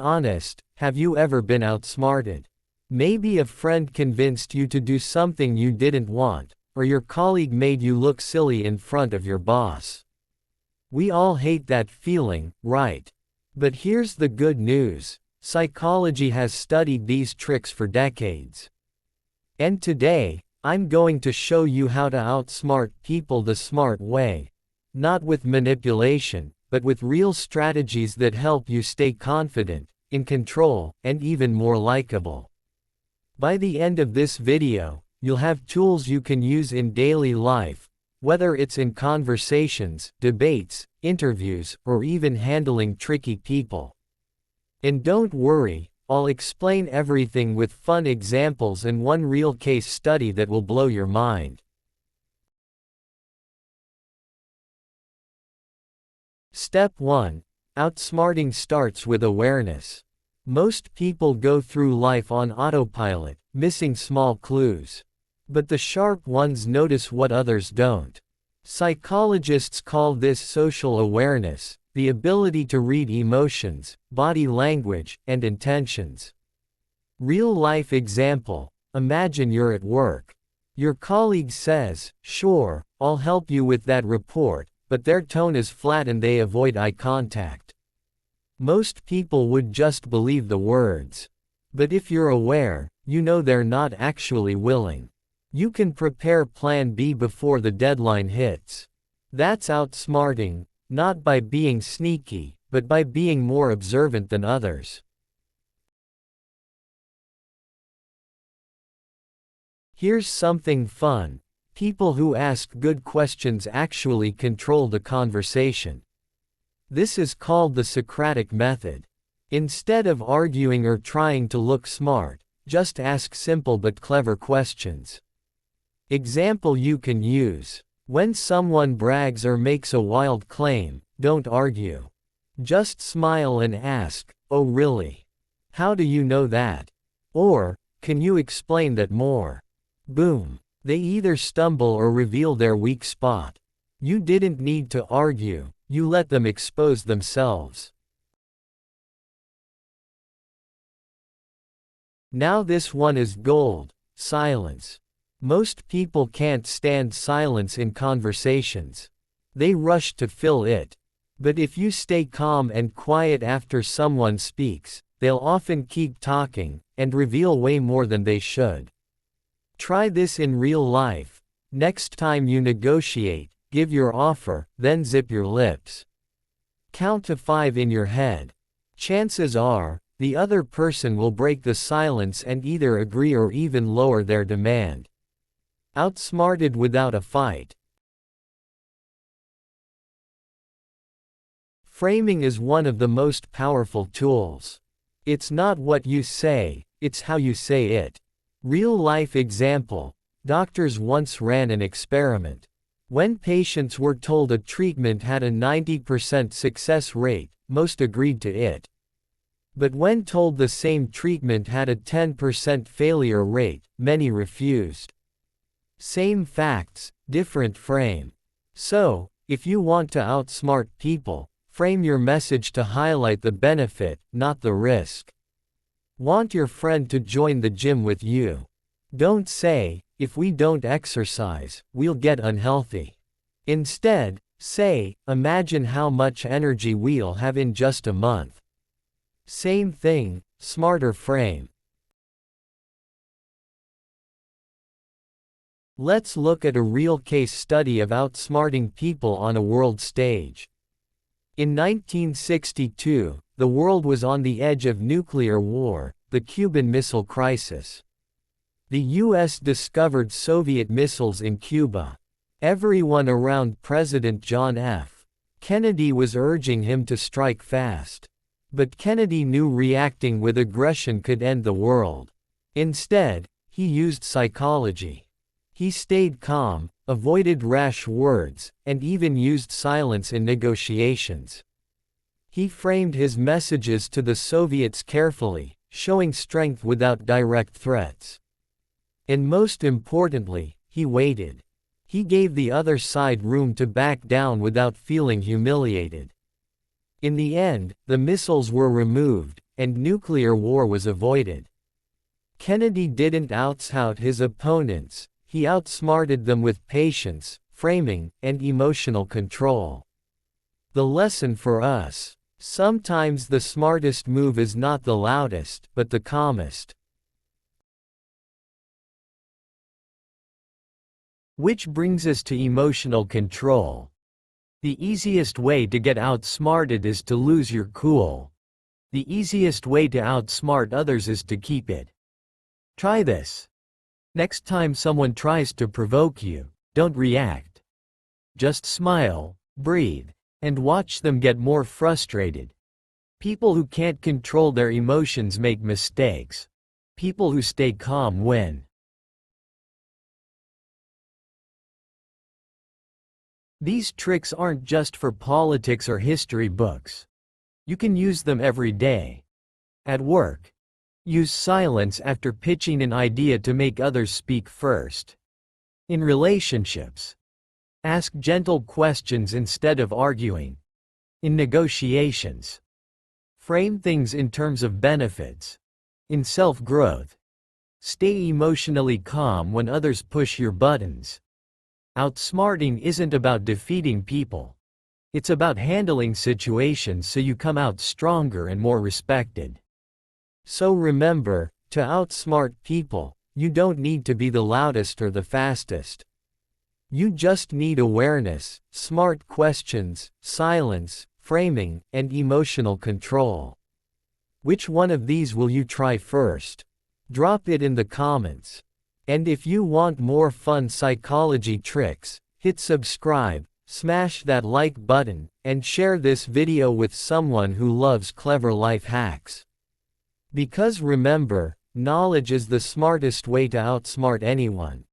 honest, have you ever been outsmarted? Maybe a friend convinced you to do something you didn't want, or your colleague made you look silly in front of your boss. We all hate that feeling, right? But here's the good news. Psychology has studied these tricks for decades. And today, I'm going to show you how to outsmart people the smart way. Not with manipulation, but with real strategies that help you stay confident, in control, and even more likable. By the end of this video, you'll have tools you can use in daily life, whether it's in conversations, debates, interviews, or even handling tricky people. And don't worry, I'll explain everything with fun examples and one real case study that will blow your mind. Step 1. Outsmarting starts with awareness. Most people go through life on autopilot, missing small clues. But the sharp ones notice what others don't. Psychologists call this social awareness, the ability to read emotions, body language, and intentions. Real-life example: imagine you're at work. Your colleague says, "Sure, I'll help you with that report," but their tone is flat and they avoid eye contact. Most people would just believe the words. But if you're aware, you know they're not actually willing. You can prepare Plan B before the deadline hits. That's outsmarting, not by being sneaky, but by being more observant than others. Here's something fun. People who ask good questions actually control the conversation. This is called the Socratic method. Instead of arguing or trying to look smart, just ask simple but clever questions. Example you can use: when someone brags or makes a wild claim, don't argue. Just smile and ask, "Oh really? How do you know that?" Or, "Can you explain that more?" Boom. They either stumble or reveal their weak spot. You didn't need to argue, you let them expose themselves. Now this one is gold: silence. Most people can't stand silence in conversations. They rush to fill it. But if you stay calm and quiet after someone speaks, they'll often keep talking, and reveal way more than they should. Try this in real life. Next time you negotiate, give your offer, then zip your lips. Count to 5 in your head. Chances are, the other person will break the silence and either agree or even lower their demand. Outsmarted without a fight. Framing is one of the most powerful tools. It's not what you say, it's how you say it. Real-life example: doctors once ran an experiment. When patients were told a treatment had a 90% success rate, most agreed to it. But when told the same treatment had a 10% failure rate, many refused. Same facts, different frame. So, if you want to outsmart people, frame your message to highlight the benefit, not the risk. Want your friend to join the gym with you? Don't say, "If we don't exercise, we'll get unhealthy." Instead, say, "Imagine how much energy we'll have in just a month." Same thing, smarter frame. Let's look at a real case study of outsmarting people on a world stage. In 1962, the world was on the edge of nuclear war, the Cuban Missile Crisis. The US discovered Soviet missiles in Cuba. Everyone around President John F. Kennedy was urging him to strike fast. But Kennedy knew reacting with aggression could end the world. Instead, he used psychology. He stayed calm, avoided rash words, and even used silence in negotiations. He framed his messages to the Soviets carefully, showing strength without direct threats. And most importantly, he waited. He gave the other side room to back down without feeling humiliated. In the end, the missiles were removed, and nuclear war was avoided. Kennedy didn't outshout his opponents, he outsmarted them with patience, framing, and emotional control. The lesson for us: sometimes the smartest move is not the loudest, but the calmest. Which brings us to emotional control. The easiest way to get outsmarted is to lose your cool. The easiest way to outsmart others is to keep it. Try this. Next time someone tries to provoke you, don't react. Just smile, breathe, and watch them get more frustrated. People who can't control their emotions make mistakes. People who stay calm win. These tricks aren't just for politics or history books. You can use them every day. At work, use silence after pitching an idea to make others speak first. In relationships, ask gentle questions instead of arguing. In negotiations, frame things in terms of benefits. In self-growth, stay emotionally calm when others push your buttons. Outsmarting isn't about defeating people. It's about handling situations so you come out stronger and more respected. So remember, to outsmart people, you don't need to be the loudest or the fastest. You just need awareness, smart questions, silence, framing, and emotional control. Which one of these will you try first? Drop it in the comments. And if you want more fun psychology tricks, hit subscribe, smash that like button, and share this video with someone who loves clever life hacks. Because remember, knowledge is the smartest way to outsmart anyone.